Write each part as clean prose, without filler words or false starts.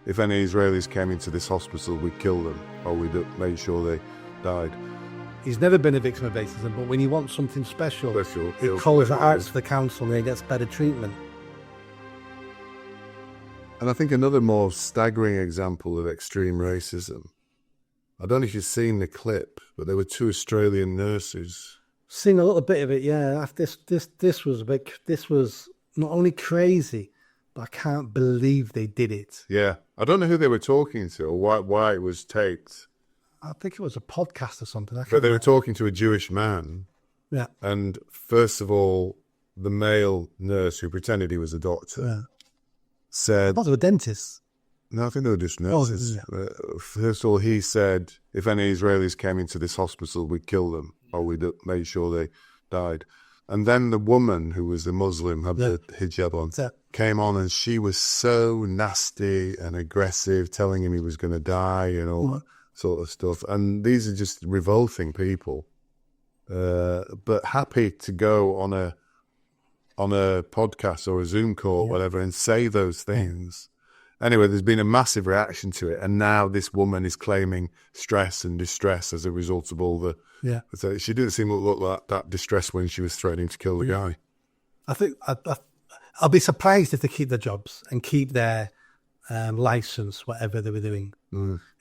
if any Israelis came into this hospital, we'd kill them, or we'd make sure they died. He's never been a victim of racism, but when he wants something special, he calls it out to the council and he gets better treatment. And I think another more staggering example of extreme racism, I don't know if you've seen the clip, but there were two Australian nurses. Seen a little bit of it, yeah. This was not only crazy, but I can't believe they did it. Yeah. I don't know who they were talking to or why it was taped. I think it was a podcast or something. But they were talking to a Jewish man. Yeah. And first of all, the male nurse who pretended he was a doctor said... Not a dentist. No, I think they were just nurses. First of all, he said, if any Israelis came into this hospital, we'd kill them, or we'd make sure they died. And then the woman, who was a Muslim, had the hijab on, came on, and she was so nasty and aggressive, telling him he was going to die and all that sort of stuff. And these are just revolting people, but happy to go on a podcast or a Zoom call or whatever and say those things. Anyway, there's been a massive reaction to it, and now this woman is claiming stress and distress as a result of all the... Yeah. So she didn't seem to look like that distressed when she was threatening to kill the guy. I think I'll be surprised if they keep their jobs and keep their license, whatever they were doing.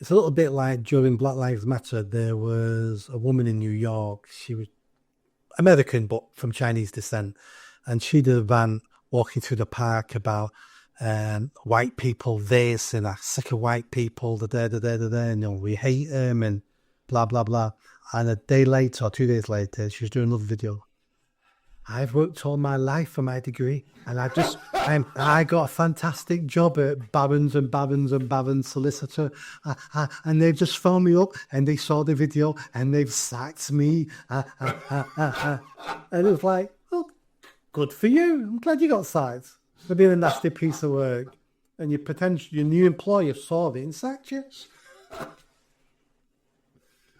It's a little bit like during Black Lives Matter, there was a woman in New York. She was American, but from Chinese descent. And she did a van walking through the park about white people this, and I'm sick of white people, and we hate them, and blah, blah, blah. And a day later, or 2 days later, she was doing another video. I've worked all my life for my degree, and I got a fantastic job at Barron's and Barron's and Barron's solicitor, and they've just phoned me up, and they saw the video, and they've sacked me. And it was like, oh, good for you. I'm glad you got sacked for being a nasty piece of work, and your new employer saw it and sacked you.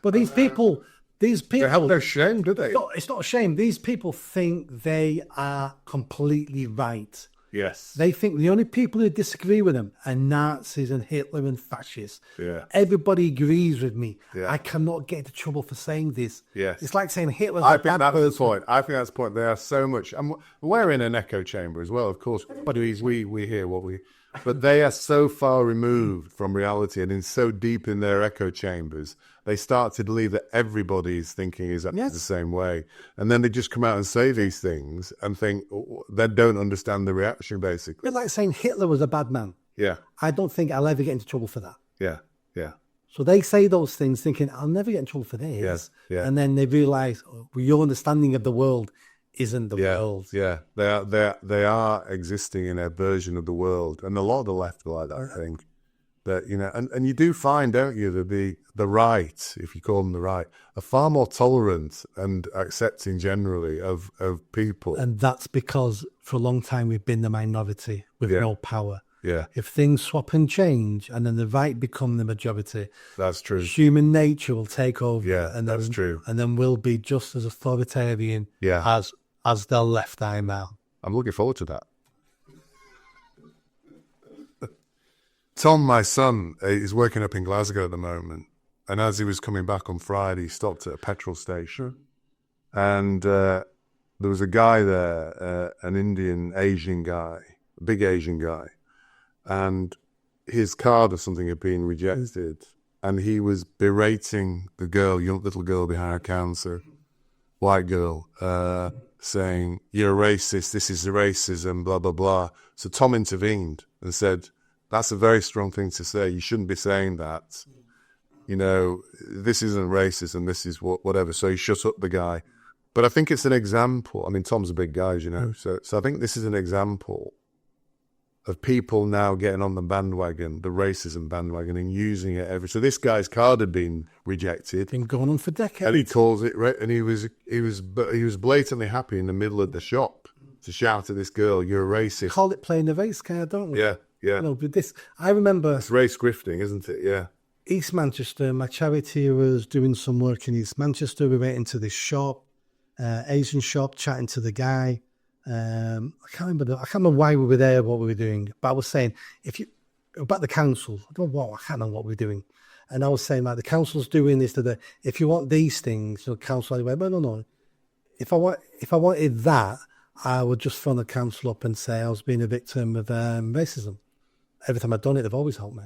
But these people, they have no shame, do they? It's not a shame. These people think they are completely right. Yes. They think the only people who disagree with them are Nazis and Hitler and fascists. Yeah. Everybody agrees with me. Yeah. I cannot get into trouble for saying this. Yes. It's like saying Hitler's I a think bad that's person. the point. I think that's the point. They are so much... And we're in an echo chamber as well, of course. But we hear what we... But they are so far removed from reality and in so deep in their echo chambers, they start to believe that everybody's thinking is the same way. And then they just come out and say these things and think they don't understand the reaction, basically. It's like saying Hitler was a bad man. Yeah. I don't think I'll ever get into trouble for that. Yeah. Yeah. So they say those things thinking, I'll never get in trouble for this. Yes. Yeah. And then they realise, your understanding of the world isn't the world. Yeah, they are existing in a version of the world, and a lot of the left are like that. I think that and you do find, don't you, that the right, if you call them the right, are far more tolerant and accepting generally of people. And that's because for a long time we've been the minority with no power. Yeah. If things swap and change, and then the right become the majority, that's true. Human nature will take over. Yeah, and that's true. And then we'll be just as authoritarian as the left are. I'm looking forward to that. Tom, my son, is working up in Glasgow at the moment. And as he was coming back on Friday, he stopped at a petrol station. And there was a guy there, an Asian guy, a big Asian guy. And his card or something had been rejected. And he was berating the girl, little girl behind her counter, white girl, saying, you're a racist, this is racism, blah, blah, blah. So Tom intervened and said, that's a very strong thing to say. You shouldn't be saying that. This isn't racism, this is whatever. So he shut up the guy. But I think it's an example. I mean, Tom's a big guy, as you know. So I think this is an example of people now getting on the bandwagon, the racism bandwagon, and using it So this guy's card had been rejected. Been going on for decades. And he calls it, and he was blatantly happy in the middle of the shop to shout at this girl, "You're a racist." Call it playing the race card, don't we? Yeah, yeah. But this, I remember. It's race grifting, isn't it? Yeah. East Manchester, my charity was doing some work in East Manchester. We went into this shop, Asian shop, chatting to the guy. I can't remember why we were there, what we were doing, but I was saying, if about the council. I don't know what, I can't know what we're doing. And I was saying, like, the council's doing this, if you want these things, the council went, well, no. If I wanted that, I would just phone the council up and say I was being a victim of racism. Every time I've done it, they've always helped me.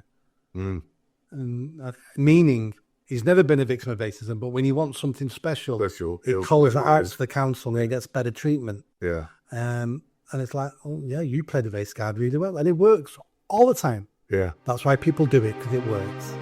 And meaning he's never been a victim of racism, but when he wants something special, he calls it out to the council and he gets better treatment. Yeah. And it's like, oh yeah, you play the race card really well, and it works all the time. Yeah. That's why people do it, because it works.